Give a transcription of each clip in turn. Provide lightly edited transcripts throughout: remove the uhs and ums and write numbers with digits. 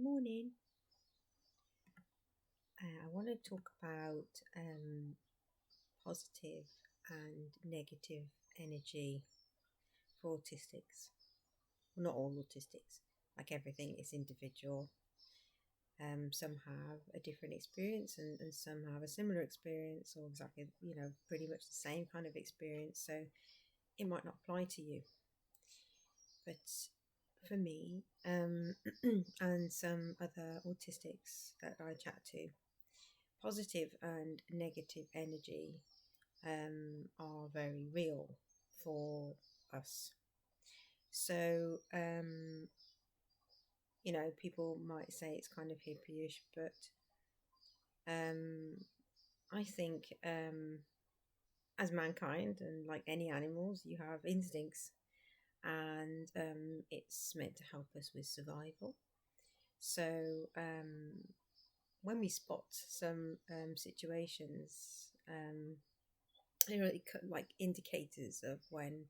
Morning. I want to talk about positive and negative energy for autistics. Well, not all autistics, like everything is individual. Some have a different experience and some have a similar experience or exactly, pretty much the same kind of experience. So it might not apply to you. But for me, and some other autistics that I chat to, positive and negative energy are very real for us. So, people might say it's kind of hippie-ish, but um, I think as mankind and like any animals, you have instincts, and it's meant to help us with survival. So, when we spot some situations, like indicators of when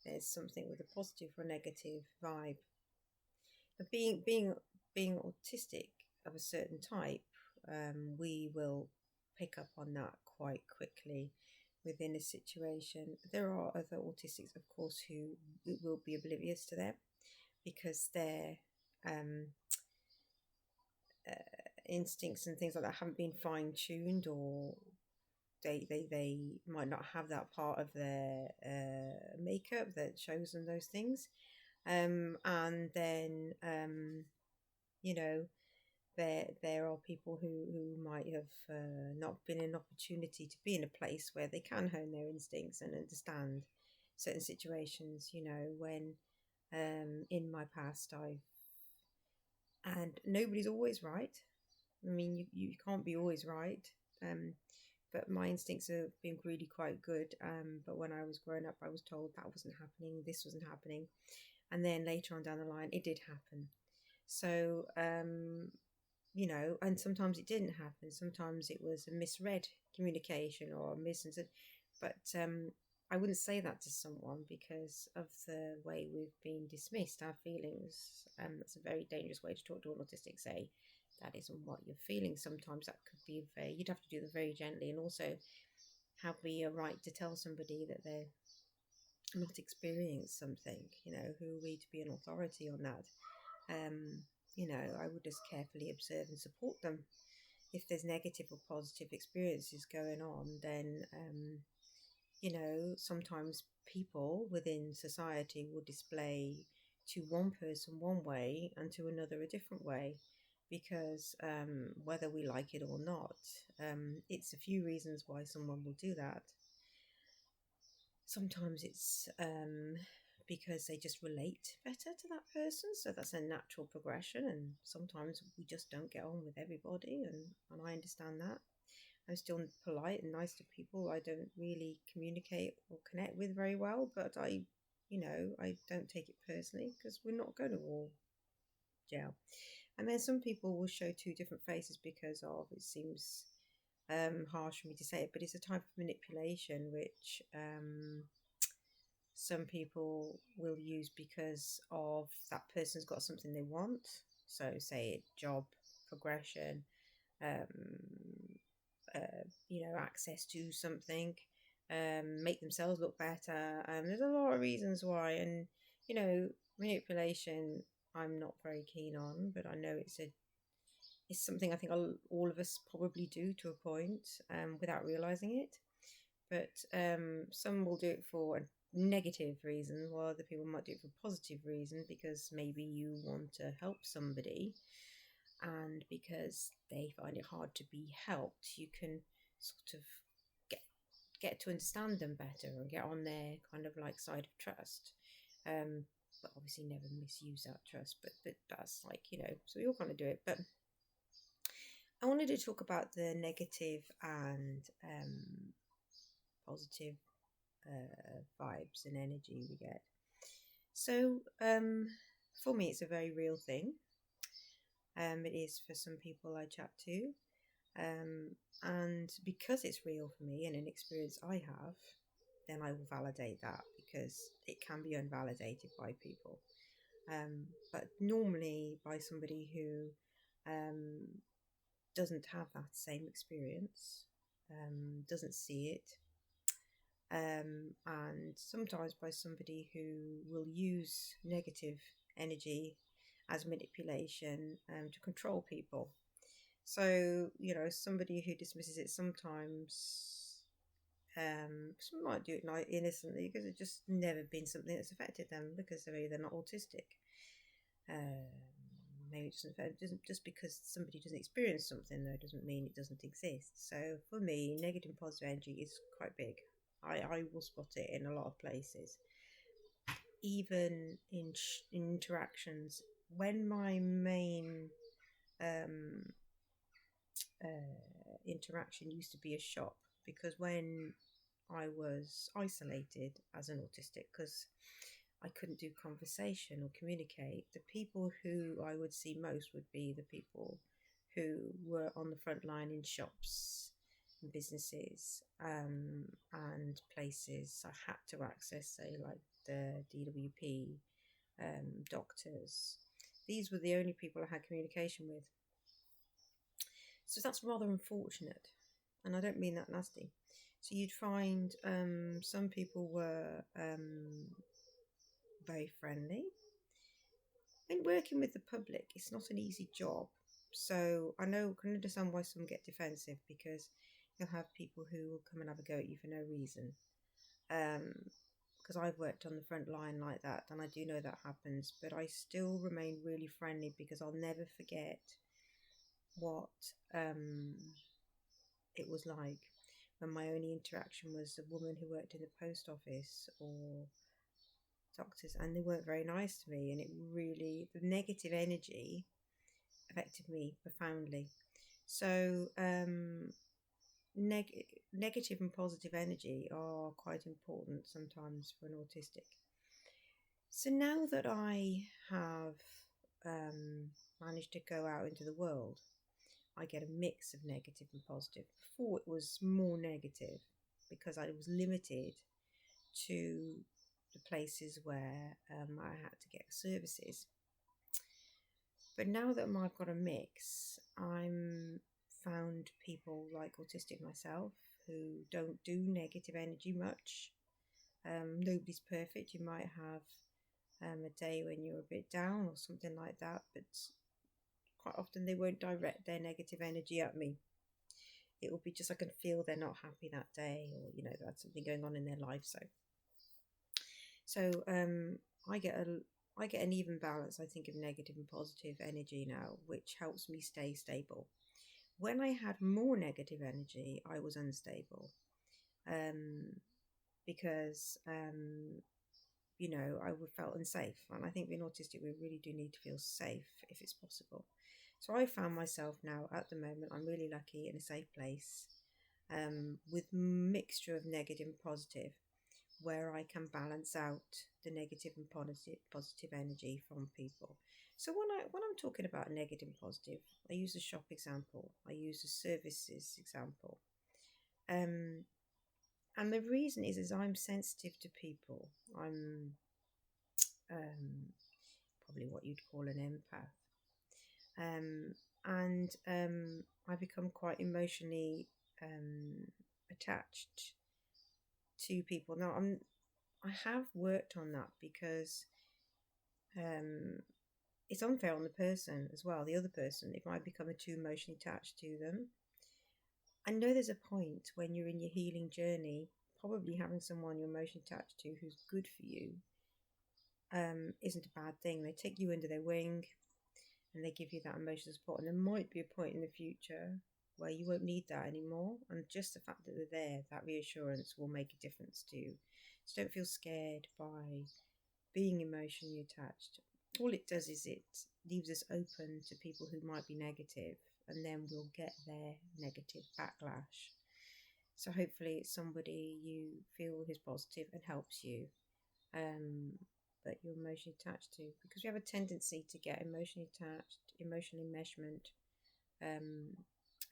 there's something with a positive or negative vibe. But being autistic of a certain type, we will pick up on that quite quickly within a situation. There are other autistics, of course, who will be oblivious to them because their um, uh, instincts and things like that haven't been fine tuned, or they might not have that part of their makeup that shows them those things. And then you know there are people who might have not been an opportunity to be in a place where they can hone their instincts and understand certain situations. When in my past I've and nobody's always right. I mean, you can't be always right. Um, but my instincts have been really quite good. But when I was growing up, I was told that wasn't happening, this wasn't happening, and then later on down the line, it did happen. So, and sometimes it didn't happen. Sometimes it was a misread communication or a but I wouldn't say that to someone because of the way we've been dismissed our feelings. That's a very dangerous way to talk to an autistic. Say that isn't what you're feeling. Sometimes that could be you'd have to do that very gently, and also have the right to tell somebody that they're not experienced something. Who are we to be an authority on that? um, I would just carefully observe and support them. If there's negative or positive experiences going on, then, sometimes people within society will display to one person one way and to another a different way. Because whether we like it or not, it's a few reasons why someone will do that. Sometimes it's because they just relate better to that person, so that's a natural progression. And sometimes we just don't get on with everybody, and I understand that. I'm still polite and nice to people I don't really communicate or connect with very well, but I don't take it personally because we're not going to war jail. And then some people will show two different faces because of, it seems harsh for me to say it, but it's a type of manipulation which some people will use because of that person's got something they want. So, say job progression, access to something, make themselves look better. There's a lot of reasons why, and manipulation. I'm not very keen on, but I know it's something I think all of us probably do to a point, without realizing it. But some will do it for a negative reason, while other people might do it for a positive reason because maybe you want to help somebody, and because they find it hard to be helped, you can sort of get to understand them better and get on their kind of like side of trust. But obviously never misuse that trust. But that's like, so we all kind of do it. But I wanted to talk about the negative and positive vibes and energy we get. So for me, it's a very real thing. It is for some people I chat to. And because it's real for me and an experience I have, then I will validate that because it can be unvalidated by people. But normally by somebody who doesn't have that same experience, doesn't see it, and sometimes by somebody who will use negative energy as manipulation to control people. So, somebody who dismisses it sometimes, some might do it like innocently because it's just never been something that's affected them because they're either not autistic. Maybe it doesn't just because somebody doesn't experience something though doesn't mean it doesn't exist. So for me, negative and positive energy is quite big. I will spot it in a lot of places, even in interactions. When my main interaction used to be a shop, because when I was isolated as an autistic, because I couldn't do conversation or communicate, the people who I would see most would be the people who were on the front line in shops and businesses, and places I had to access, say like the DWP, doctors. These were the only people I had communication with. So that's rather unfortunate, and I don't mean that nasty. So you'd find some people were very friendly. And working with the public, it's not an easy job. So I can understand why some get defensive, because you'll have people who will come and have a go at you for no reason. Because I've worked on the front line like that, and I do know that happens, but I still remain really friendly because I'll never forget what it was like when my only interaction was a woman who worked in the post office or doctors, and they weren't very nice to me, and it really, the negative energy affected me profoundly. So negative and positive energy are quite important sometimes for an autistic. So now that I have managed to go out into the world, I get a mix of negative and positive. Before it was more negative because I was limited to the places where I had to get services. But now that I've got a mix, I'm found people like autistic myself who don't do negative energy much. Nobody's perfect. You might have a day when you're a bit down or something like that, but quite often they won't direct their negative energy at me. It will be just I can feel they're not happy that day, or they had something going on in their life. So I get an even balance, I think, of negative and positive energy now, which helps me stay stable. When I had more negative energy, I was unstable, because I felt unsafe, and I think being autistic, we really do need to feel safe if it's possible. So I found myself now, at the moment, I'm really lucky in a safe place, with mixture of negative and positive, where I can balance out the negative and positive energy from people. So when I'm talking about negative and positive, I use a shop example, I use a services example, and the reason is I'm sensitive to people. I'm probably what you'd call an empath. And I become quite emotionally attached to people. Now, I have worked on that because it's unfair on the person as well. The other person, if I become too emotionally attached to them, I know there's a point when you're in your healing journey, probably having someone you're emotionally attached to who's good for you isn't a bad thing. They take you under their wing and they give you that emotional support. And there might be a point in the future where you won't need that anymore. And just the fact that they're there, that reassurance will make a difference too. So don't feel scared by being emotionally attached. All it does is it leaves us open to people who might be negative, and then we'll get their negative backlash. So hopefully it's somebody you feel is positive and helps you, but you're emotionally attached to, because we have a tendency to get emotionally attached, emotional enmeshment, and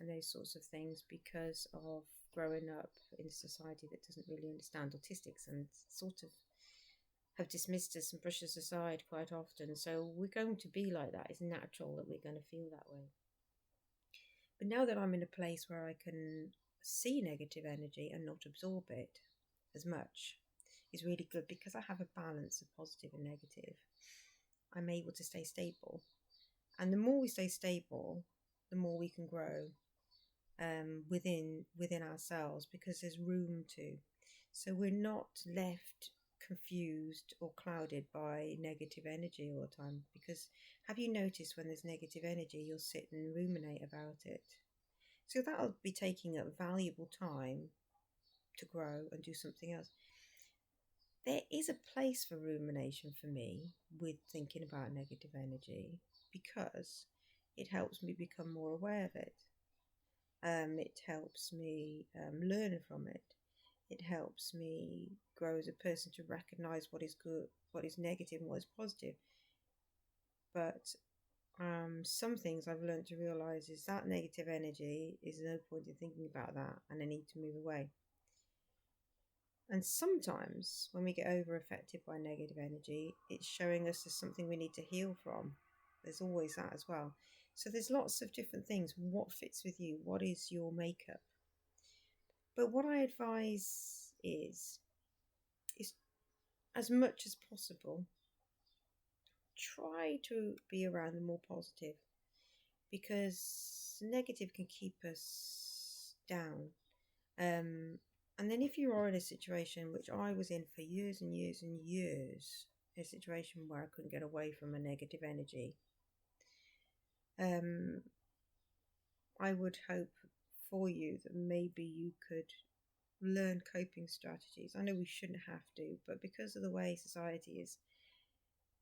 those sorts of things because of growing up in a society that doesn't really understand autistics and sort of have dismissed us and brushed us aside quite often. So we're going to be like that. It's natural that we're going to feel that way. But now that I'm in a place where I can see negative energy and not absorb it as much, is really good because I have a balance of positive and negative. I'm able to stay stable. And the more we stay stable, the more we can grow within ourselves, because there's room to. So we're not left confused or clouded by negative energy all the time. Because have you noticed when there's negative energy, you'll sit and ruminate about it? So that'll be taking up valuable time to grow and do something else. There is a place for rumination for me with thinking about negative energy, because it helps me become more aware of it. It helps me learn from it. It helps me grow as a person to recognize what is good, what is negative, and what is positive. But some things I've learned to realize is that negative energy is no point in thinking about that, and I need to move away. And sometimes when we get over affected by negative energy, it's showing us there's something we need to heal from. There's always that as well. So there's lots of different things. What fits with you? What is your makeup? But what I advise is as much as possible, try to be around the more positive, because negative can keep us down. And then if you are in a situation, which I was in for years and years and years, a situation where I couldn't get away from a negative energy, I would hope for you that maybe you could learn coping strategies. I know we shouldn't have to, but because of the way society is,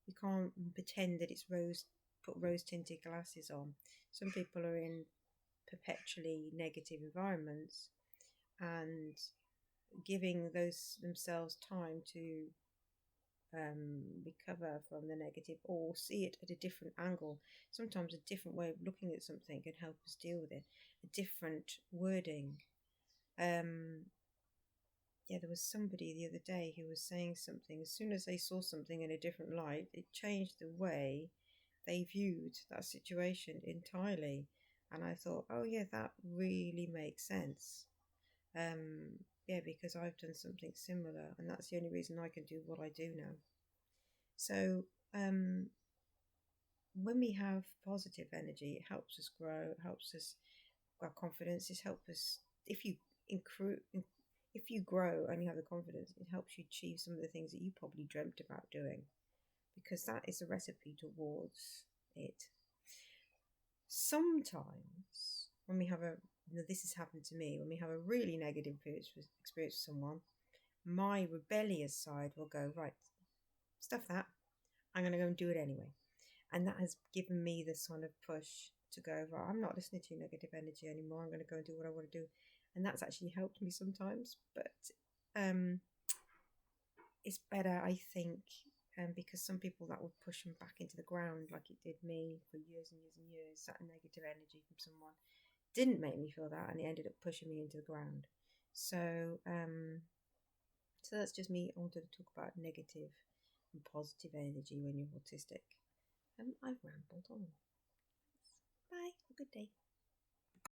we can't pretend that it's put rose tinted glasses on. Some people are in perpetually negative environments, and giving themselves time to recover from the negative, or see it at a different angle. Sometimes a different way of looking at something can help us deal with it. A different wording. There was somebody the other day who was saying something. As soon as they saw something in a different light, it changed the way they viewed that situation entirely. And I thought, oh yeah, that really makes sense. Because I've done something similar, and that's the only reason I can do what I do now. So when we have positive energy, it helps us grow, it helps us our confidence. It helps us, if you grow and you have the confidence, it helps you achieve some of the things that you probably dreamt about doing, because that is a recipe towards it. Sometimes when we have this has happened to me, when we have a really negative experience with someone, my rebellious side will go, right, stuff that, I'm going to go and do it anyway. And that has given me the sort of push to go, right, I'm not listening to negative energy anymore. I'm going to go and do what I want to do. And that's actually helped me sometimes. But it's better, I think, because some people that would push them back into the ground, like it did me for years and years and years. That negative energy from someone didn't make me feel that, and it ended up pushing me into the ground. So that's just me. I wanted to talk about negative and positive energy when you're autistic. I've rambled on. Bye. Have a good day.